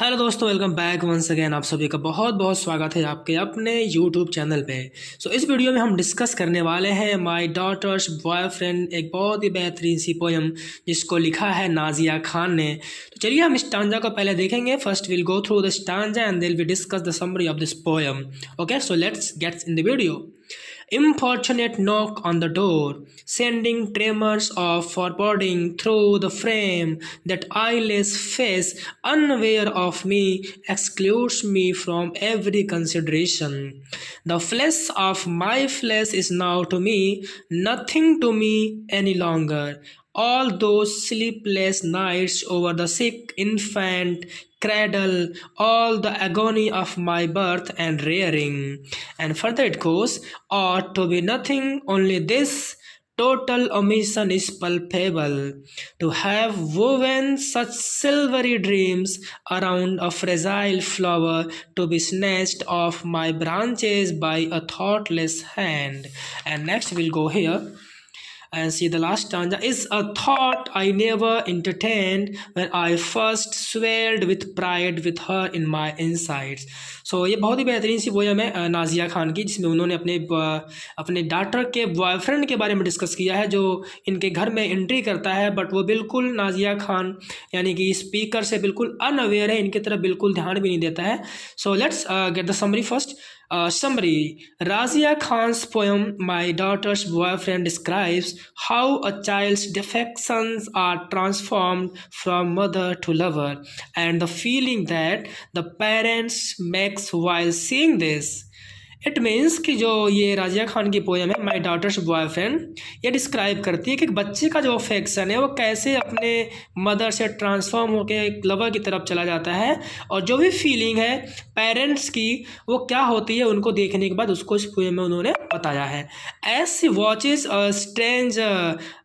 Hello दोस्तों, welcome back once again. आप सभी का बहुत बहुत स्वागत है आपके अपने यूट्यूब चैनल पे। इस वीडियो में हम डिस्कस करने वाले हैं माय डॉटर्स बॉयफ्रेंड, एक बहुत ही बेहतरीन सी पोयम जिसको लिखा है नाजिया खान ने। तो चलिए हम स्टांजा को पहले देखेंगे। First will go through the stanza and then we discuss the summary of this poem. Okay, so let's get in the video. Importunate knock on the door, sending tremors of foreboding through the frame. That eyeless face, unaware of me, excludes me from every consideration. The flesh of my flesh is now to me nothing to me any longer. All those sleepless nights over the sick infant cradle, all the agony of my birth and rearing. And further it goes, ought to be nothing, only this total omission is palpable. To have woven such silvery dreams around a fragile flower, to be snatched off my branches by a thoughtless hand. And next we'll go here and see the last stanza. Is a thought I never entertained when I first swelled with pride with her in my insides. ये बहुत ही बेहतरीन सी poem है नाजिया खान की, जिसमें उन्होंने अपने daughter के boyfriend के बारे में डिस्कस किया है, जो इनके घर में एंट्री करता है, बट वो बिल्कुल नाजिया खान यानी कि स्पीकर से बिल्कुल अनअवेयर है, इनकी तरफ बिल्कुल ध्यान भी नहीं देता है. सो let's get the summary first. Summary. Razia Khan's poem My Daughter's Boyfriend describes how a child's affections are transformed from mother to lover, and the feeling that the parents makes while seeing this. It means कि जो ये राजिया खान की poem है माई daughters boyfriend, ये describe करती है कि बच्चे का जो अफेक्शन है वो कैसे अपने मदर से ट्रांसफॉर्म होकर एक लवर की तरफ चला जाता है, और जो भी फीलिंग है पेरेंट्स की वो क्या होती है उनको देखने के बाद उसको इस पोएम में उन्होंने बताया है. As she watches a strange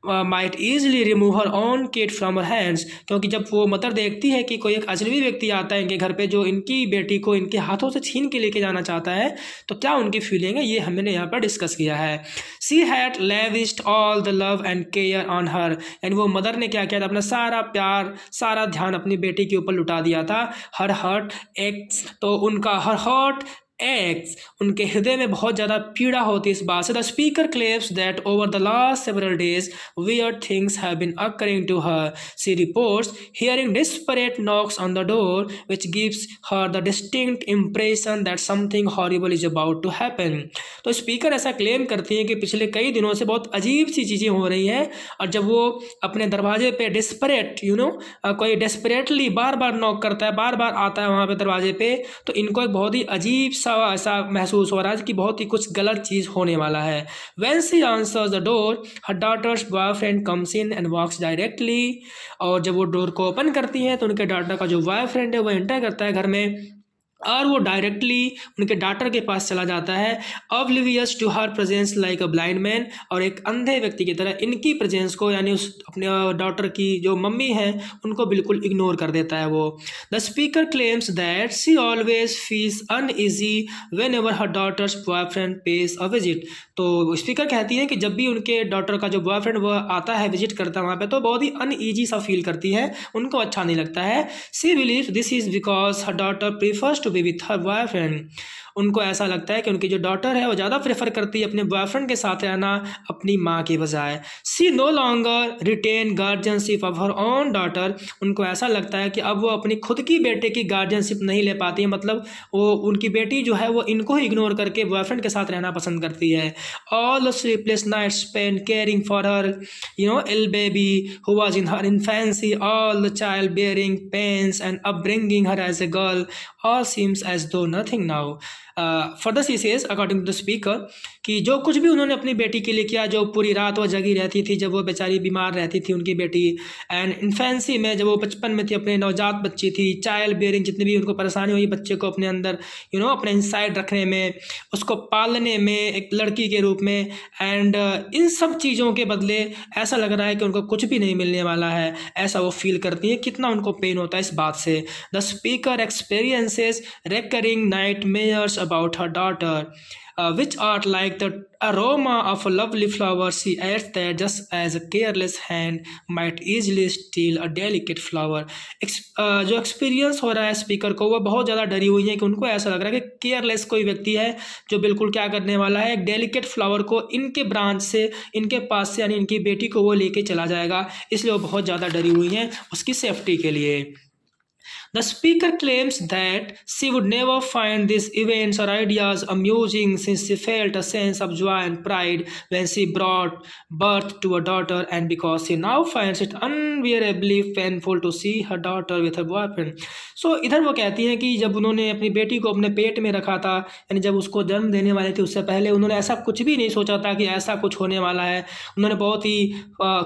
might easily remove her own kid from her hands, क्योंकि जब वो मदर देखती है कि कोई एक अजनबी व्यक्ति आता है इनके घर पे जो इनकी बेटी को इनके हाथों से छीन के लेके जाना चाहता है, तो क्या उनकी फीलिंग है ये हमने यहाँ पर डिस्कस किया है. She had lavished all the love and care on her, यानी वो मदर ने क्या किया था, अपना सारा प्यार सारा ध्यान अपनी बेटी के ऊपर लुटा दिया था. हर हर्ट एक्स, तो उनका हर हर्ट एक्स, उनके हृदय में बहुत ज़्यादा पीड़ा होती है इस बात से. The speaker claims that over the last several days weird things have been occurring to her. She reports hearing desperate knocks on the door, which gives her the distinct impression that something horrible is about to happen. तो speaker ऐसा claim करती है कि पिछले कई दिनों से बहुत अजीब सी चीज़ें हो रही हैं, और जब वो अपने दरवाजे पे डिस्परेट कोई डेस्परेटली बार बार नॉक करता है, बार बार आता है वहाँ पे दरवाजे पे, तो इनको एक बहुत ही अजीब ऐसा महसूस हो रहा है कि बहुत ही कुछ गलत चीज़ होने वाला है. When she answers the door, her daughter's boyfriend comes in and walks directly. और जब वो डोर को ओपन करती हैं तो उनके डॉटर का जो बॉयफ्रेंड है वो एंटर करता है घर में, और वो डायरेक्टली उनके डॉटर के पास चला जाता है. Oblivious to her presence like a blind man, और एक अंधे व्यक्ति की तरह इनकी प्रेजेंस को, यानी उस अपने डॉटर की जो मम्मी है उनको बिल्कुल इग्नोर कर देता है वो. The speaker claims that she always feels uneasy whenever her daughter's boyfriend pays a visit. तो स्पीकर कहती है कि जब भी उनके डॉटर का जो बॉयफ्रेंड वो आता है, विजिट करता है वहाँ पे, तो बहुत ही अनईजी सा फील करती है, उनको अच्छा नहीं लगता है. She believe this is because her daughter prefers to be with her boyfriend. उनको ऐसा लगता है कि उनकी जो डॉटर है वो ज़्यादा प्रेफर करती है अपने बॉयफ्रेंड के साथ रहना अपनी माँ के बजाय. She no longer retain guardianship of her own daughter. उनको ऐसा लगता है कि अब वो अपनी खुद की बेटे की गार्जियनशिप नहीं ले पाती है, मतलब वो उनकी बेटी जो है वो इनको ही इग्नोर करके बॉयफ्रेंड के साथ रहना पसंद करती है. All the sleepless nights spend caring for her ill baby who was in her infancy, all the child bearing pains and upbringing her as a girl, all seems as though nothing now. Further she says, according to the speaker, कि जो कुछ भी उन्होंने अपनी बेटी के लिए किया, जो पूरी रात वो जगी रहती थी जब वो बेचारी बीमार रहती थी उनकी बेटी, एंड इन्फेंसी में जब वो बचपन में थी, अपने नवजात बच्ची थी, चाइल्ड बेयरिंग जितनी भी उनको परेशानी हुई बच्चे को अपने अंदर अपने इनसाइड रखने में, उसको पालने में एक लड़की के रूप में, एंड इन सब चीज़ों के बदले ऐसा लग रहा है कि उनको कुछ भी नहीं मिलने वाला है, ऐसा वो फील करती है. कितना उनको पेन होता है इस बात से. The speaker experiences recurring nightmares about her daughter, which are like the aroma of a lovely flower. She adds that just as a careless hand might easily steal a delicate flower. जो experience हो रहा है speaker को, वो बहुत ज़्यादा डरी हुई है कि उनको ऐसा लग रहा है कि केयरलेस कोई व्यक्ति है जो बिल्कुल क्या करने वाला है, एक डेलिकेट फ्लावर को इनके ब्रांच से, इनके पास से, यानी इनकी बेटी को वो लेके चला जाएगा, इसलिए वो बहुत ज़्यादा डरी हुई हैं उसकी सेफ्टी के लिए। The speaker claims that she would never find these events or ideas amusing since she felt a sense of joy and pride when she brought birth to a daughter, and because she now finds it unbearably painful to see her daughter with her boyfriend. So इधर वो कहती हैं कि जब उन्होंने अपनी बेटी को अपने पेट में रखा था, यानी जब उसको जन्म देने वाले थे उससे पहले उन्होंने ऐसा कुछ भी नहीं सोचा था कि ऐसा कुछ होने वाला है। उन्होंने बहुत ही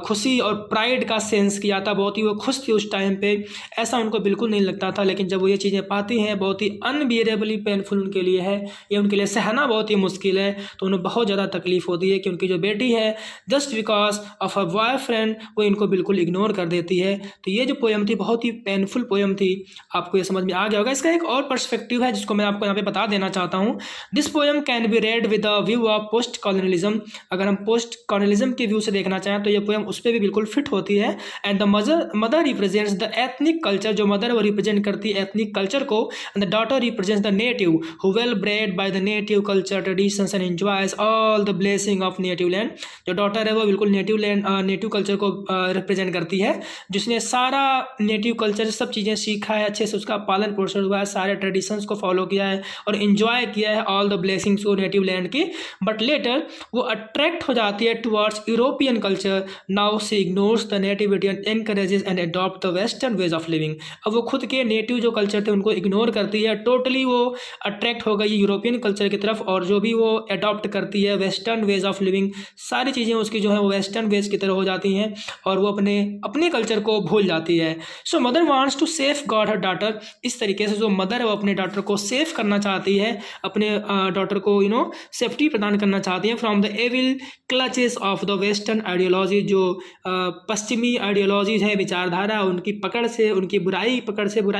खुशी और प्राइड का सेंस किया था, बहुत ही वो खुश थी उस टाइम पे, ऐसा उनको बिल्कुल नहीं लगता था। लेकिन जब वो ये चीज़ें पाती हैं, बहुत ही अनबियरेबली पेनफुल उनके लिए है, ये उनके लिए सहना बहुत ही मुश्किल है, तो उन्हें बहुत ज़्यादा तकलीफ होती है कि उनकी जो बेटी है just because of a boyfriend वो इनको बिल्कुल इग्नोर कर देती है। तो ये जो पोएम थी बहुत ही पेनफुल पोएम थी, आपको ये समझ में आ गया होगा। इसका एक और पर्सपेक्टिव है जिसको मैं आपको यहाँ पे बता देना चाहता हूँ। This poem can be read with a view of post colonialism. अगर हम पोस्ट कॉलोनियलिज्म के व्यू से देखना चाहें तो ये पोएम उस पर भी बिल्कुल फिट होती है। And the mother represents the ethnic culture, जो मदर वो रिप्रेजेंट करती है एथनिक कल्चर को, and the daughter represents the native who well bread by the native culture traditions and enjoys all the blessing of native land. जो daughter है वो बिल्कुल native culture को रिप्रेजेंट करती है, जिसने सारा नेटिव कल्चर सब चीज़ें सीखा है, अच्छे से उसका पालन पोषण हुआ है, सारे ट्रेडिशंस को फॉलो किया है और इन्जॉय किया है ऑल द ब्लेसिंग्स को नेटिव लैंड की। बट लेटर वो अट्रैक्ट हो जाती है towards European culture. Now she ignores the nativity and encourages and adopt the western ways of living. अब वो खुद के नेटिव जो कल्चर थे उनको इग्नोर करती है, टोटली वो अट्रैक्ट हो गई यूरोपियन कल्चर की तरफ, और जो भी वो अडॉप्ट करती है वेस्टर्न वेज ऑफ लिविंग, सारी चीज़ें उसकी जो है वो वेस्टर्न वेज की तरह हो जाती हैं और वो अपने कल्चर को भूल जाती है। So mother wants to safeguard her daughter. इस तरीके से जो मदर है वो अपने डॉटर को सेफ करना चाहती है, अपने डॉटर को सेफ्टी प्रदान करना चाहती है from the evil clutches of the western ideology. जो पश्चिमी आइडियोलॉजीज है, विचारधारा, उनकी पकड़ से, उनकी बुराई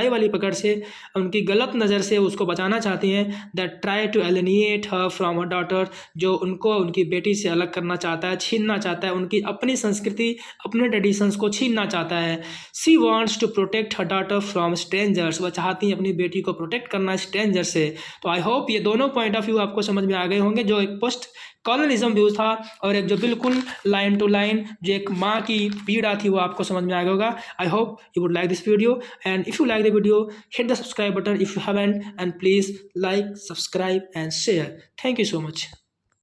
वाली पकड़ से, उनकी गलत नज़र से उसको बचाना चाहती हैं। That try to alienate her from her daughter, जो उनको उनकी बेटी से अलग करना चाहता है, छीनना चाहता है, उनकी अपनी संस्कृति, अपने ट्रेडिशंस को छीनना चाहता है। She wants to protect her daughter from strangers. वह चाहती हैं अपनी बेटी को प्रोटेक्ट करना स्ट्रेंजर से। तो आई होप ये दोनों पॉइंट ऑफ व्यू आपको समझ में आ गए होंगे, जो एक पोस्ट कॉलोनिज्म व्यू था और एक जो बिल्कुल लाइन टू लाइन जो एक माँ की पीड़ा थी वो आपको समझ में आ गया होगा। I hope you would like this video, and if you like the video hit the subscribe button if you haven't, and please like, subscribe and share. Thank you so much.